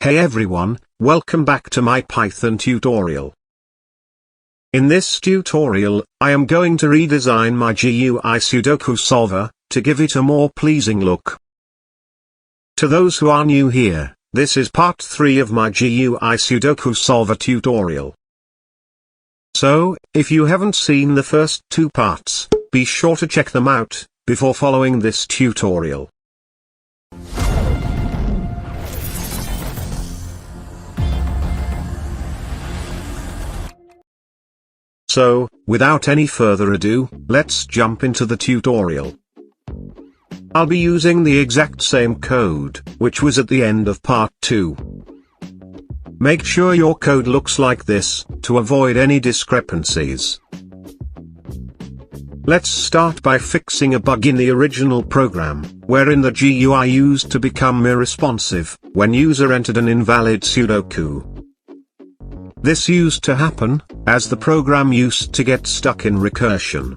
Hey everyone, welcome back to my Python tutorial. In this tutorial, I am going to redesign my GUI Sudoku Solver, to give it a more pleasing look. To those who are new here, this is part 3 of my GUI Sudoku Solver tutorial. So, if you haven't seen the first 2 parts, be sure to check them out, before following this tutorial. So, without any further ado, let's jump into the tutorial. I'll be using the exact same code, which was at the end of part 2. Make sure your code looks like this, to avoid any discrepancies. Let's start by fixing a bug in the original program, wherein the GUI used to become irresponsive, when user entered an invalid Sudoku. This used to happen, as the program used to get stuck in recursion.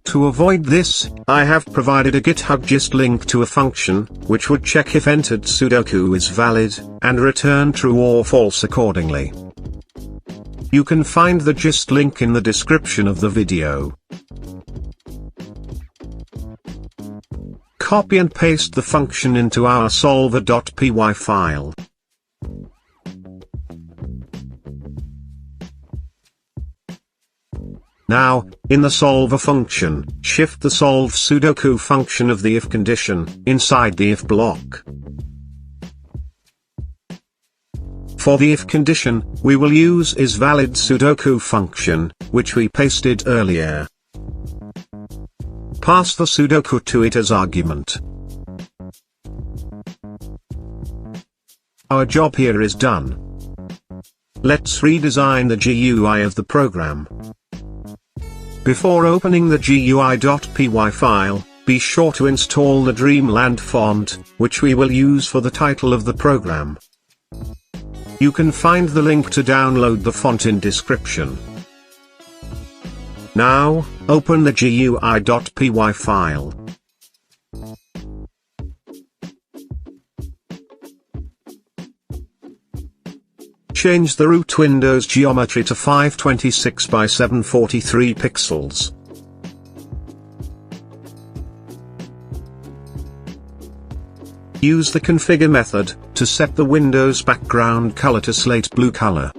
To avoid this, I have provided a GitHub gist link to a function, which would check if entered Sudoku is valid, and return true or false accordingly. You can find the gist link in the description of the video. Copy and paste the function into our solver.py file. Now, in the solver function, shift the solve Sudoku function of the if condition, inside the if block. For the if condition, we will use isValid Sudoku function, which we pasted earlier. Pass the Sudoku to it as argument. Our job here is done. Let's redesign the GUI of the program. Before opening the GUI.py file, be sure to install the Dreamland font, which we will use for the title of the program. You can find the link to download the font in description. Now, open the GUI.py file. Change the root window's geometry to 526 by 743 pixels. Use the configure method to set the window's background color to slate blue color.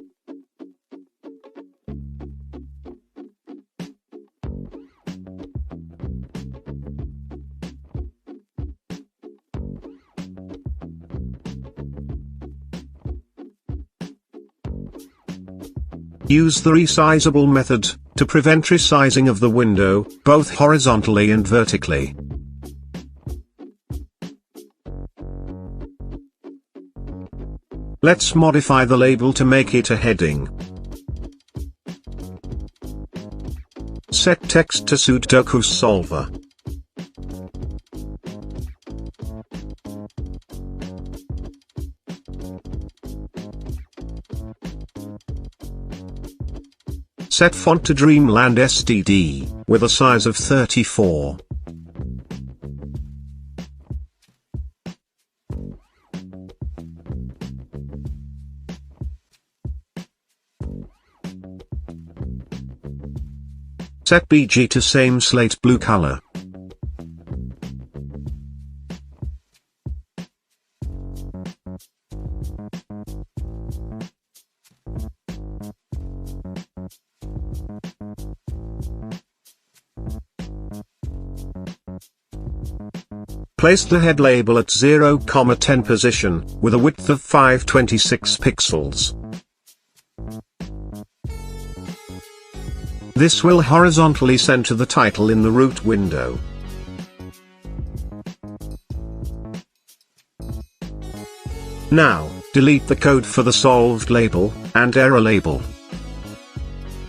Use the resizable method, to prevent resizing of the window, both horizontally and vertically. Let's modify the label to make it a heading. Set text to Sudoku Solver. Set font to Dreamland STD, with a size of 34. Set BG to same slate blue color. Place the head label at 0,10 position, with a width of 526 pixels. This will horizontally center the title in the root window. Now, delete the code for the solved label, and error label.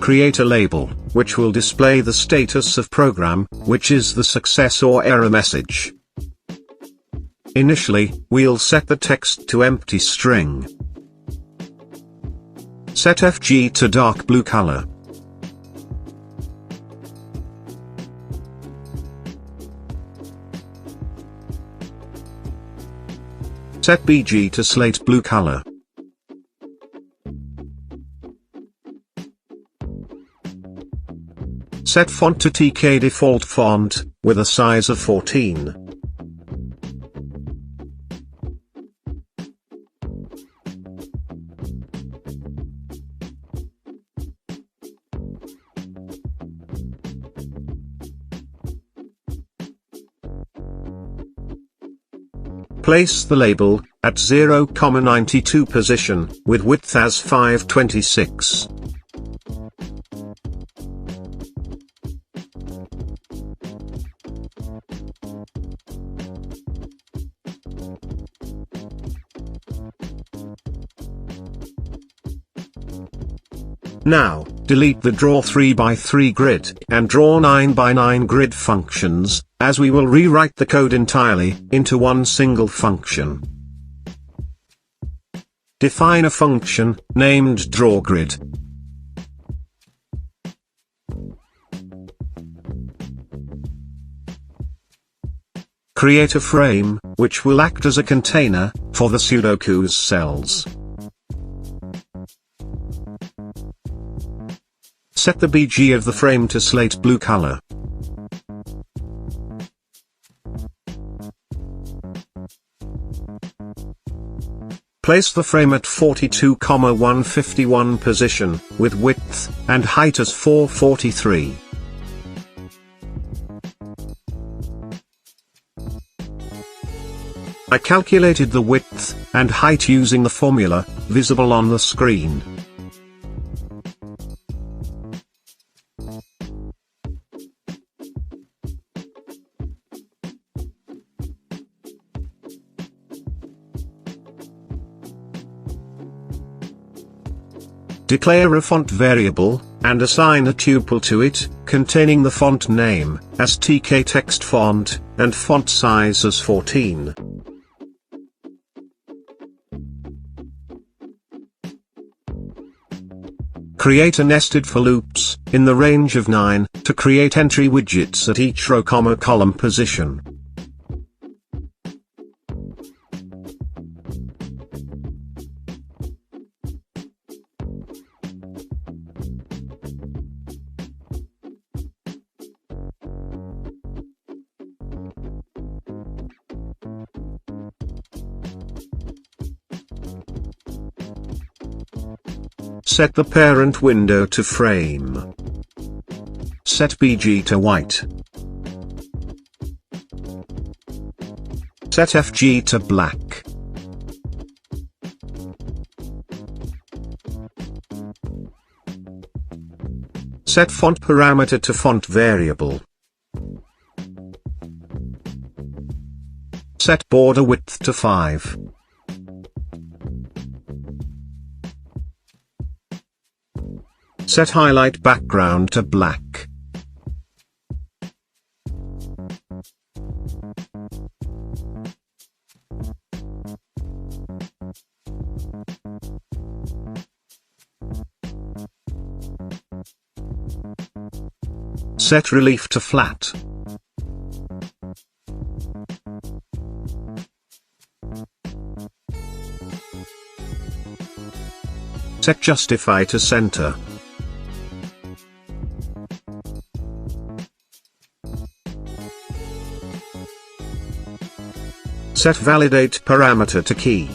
Create a label, which will display the status of program, which is the success or error message. Initially, we'll set the text to empty string. Set FG to dark blue color. Set BG to slate blue color. Set font to TK default font, with a size of 14. Place the label at 0,92 position, with width as 526. Now, delete the Draw 3x3 grid and Draw 9x9 grid functions, as we will rewrite the code entirely into one single function. Define a function named drawGrid. Create a frame, which will act as a container for the Sudoku's cells. Set the BG of the frame to slate blue color. Place the frame at 42,151 position, with width and height as 443. I calculated the width and height using the formula visible on the screen. Declare a font variable, and assign a tuple to it, containing the font name, as TK text font, and font size as 14. Create a nested for loops, in the range of 9, to create entry widgets at each row, column position. Set the parent window to frame. Set BG to white. Set FG to black. Set font parameter to font variable. Set border width to 5. Set highlight background to black. Set relief to flat. Set justify to center. Set validate parameter to key.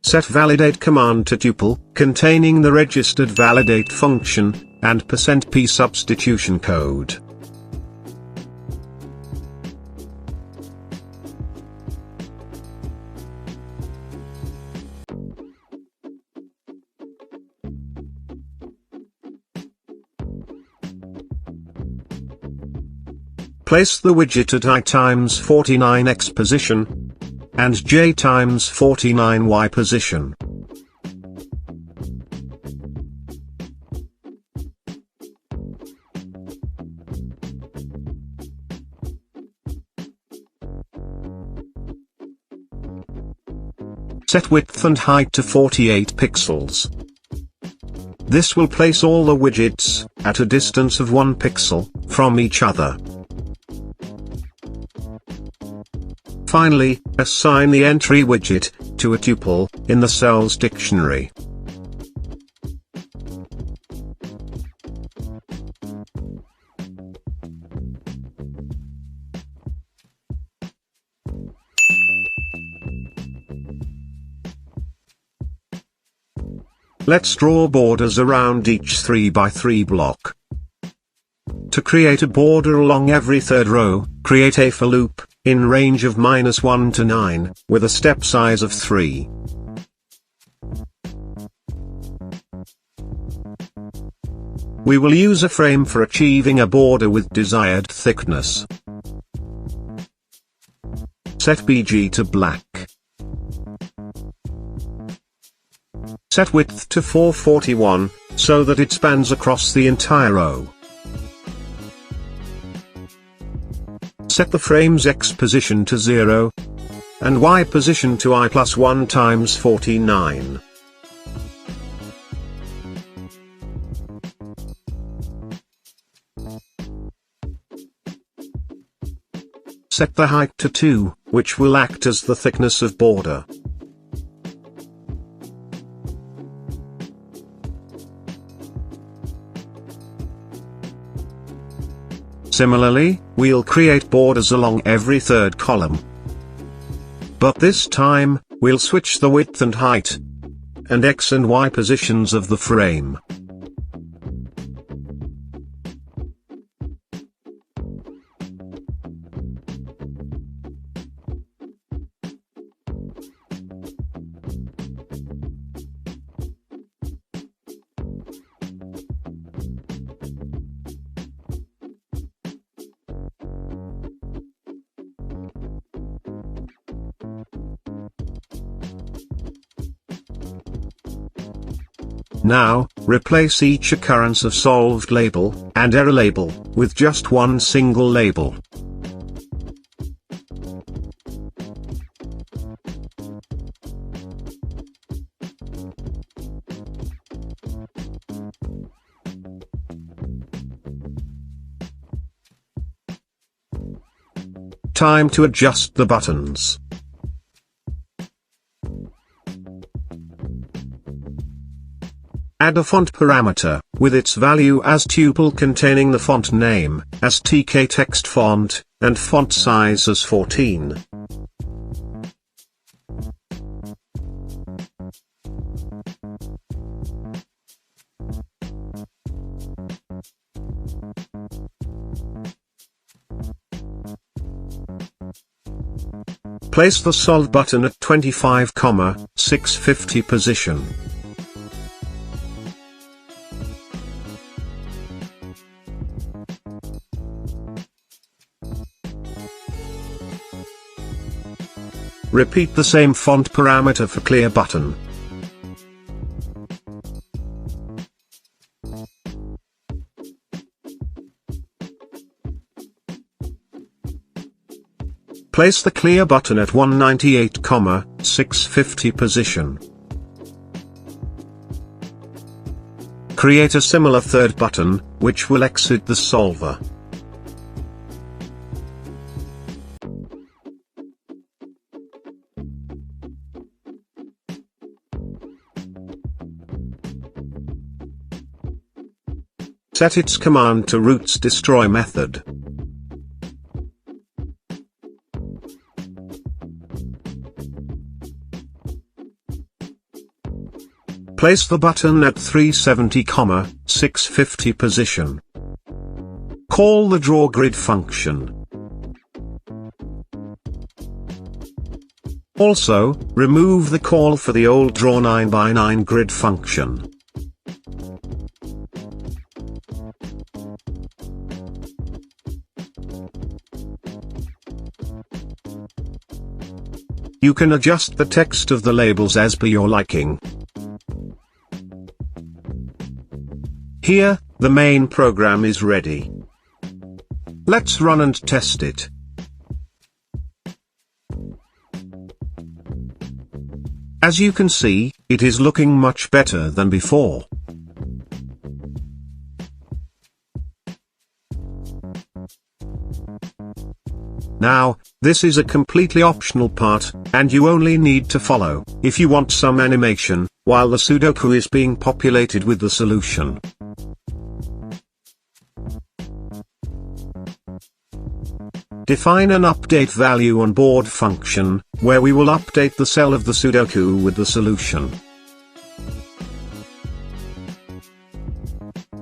Set validate command to tuple, containing the registered validate function, and %p substitution code. Place the widget at I times 49x position, and j times 49y position. Set width and height to 48 pixels. This will place all the widgets at a distance of 1 pixel from each other. Finally, assign the entry widget to a tuple in the cells dictionary. Let's draw borders around each 3x3 block. To create a border along every third row, create a for loop in range of -1 to 9, with a step size of 3. We will use a frame for achieving a border with desired thickness. Set BG to black. Set width to 441, so that it spans across the entire row. Set the frame's X position to 0, and Y position to I+1 times 49. Set the height to 2, which will act as the thickness of border. Similarly, we'll create borders along every third column. But this time, we'll switch the width and height, and X and Y positions of the frame. Now, replace each occurrence of solved label and error label with just one single label. Time to adjust the buttons. Add a font parameter, with its value as tuple containing the font name, as TK text font, and font size as 14. Place the Solve button at 25,650 position. Repeat the same font parameter for Clear button. Place the Clear button at 198,650 position. Create a similar third button, which will exit the solver. Set its command to roots destroy method. Place the button at 370,650 position. Call the draw grid function. Also, remove the call for the old draw 9x9 grid function. You can adjust the text of the labels as per your liking. Here, the main program is ready. Let's run and test it. As you can see, it is looking much better than before. Now, this is a completely optional part, and you only need to follow, if you want some animation, while the Sudoku is being populated with the solution. Define an update value on board function, where we will update the cell of the Sudoku with the solution.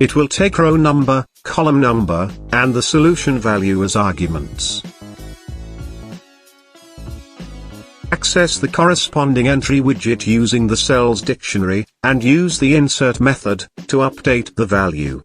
It will take row number, column number, and the solution value as arguments. Access the corresponding entry widget using the cells dictionary, and use the insert method to update the value.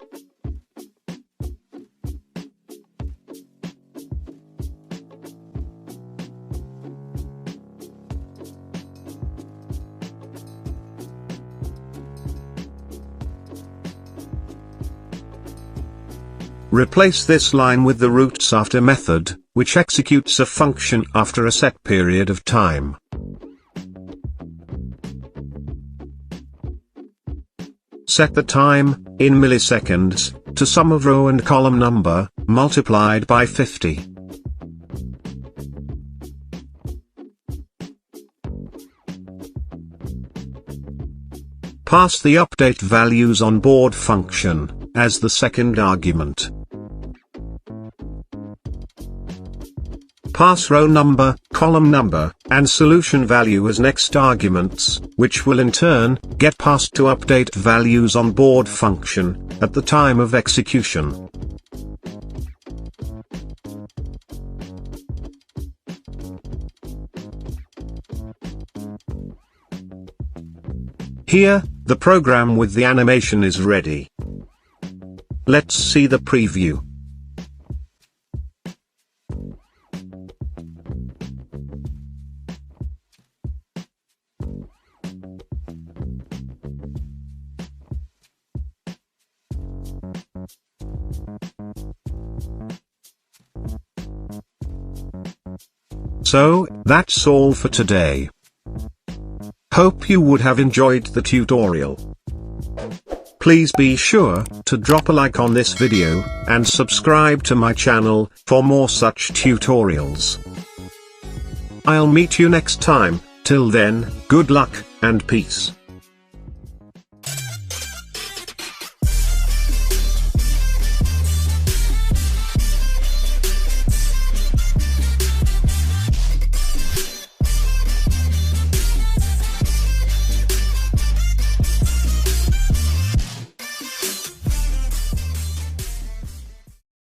Replace this line with the roots after method, which executes a function after a set period of time. Set the time, in milliseconds, to sum of row and column number, multiplied by 50. Pass the update values on board function, as the second argument. Pass row number, column number, and solution value as next arguments, which will in turn, get passed to update values on board function, at the time of execution. Here, the program with the animation is ready. Let's see the preview. So, that's all for today. Hope you would have enjoyed the tutorial. Please be sure to drop a like on this video, and subscribe to my channel for more such tutorials. I'll meet you next time. Till then, good luck, and peace.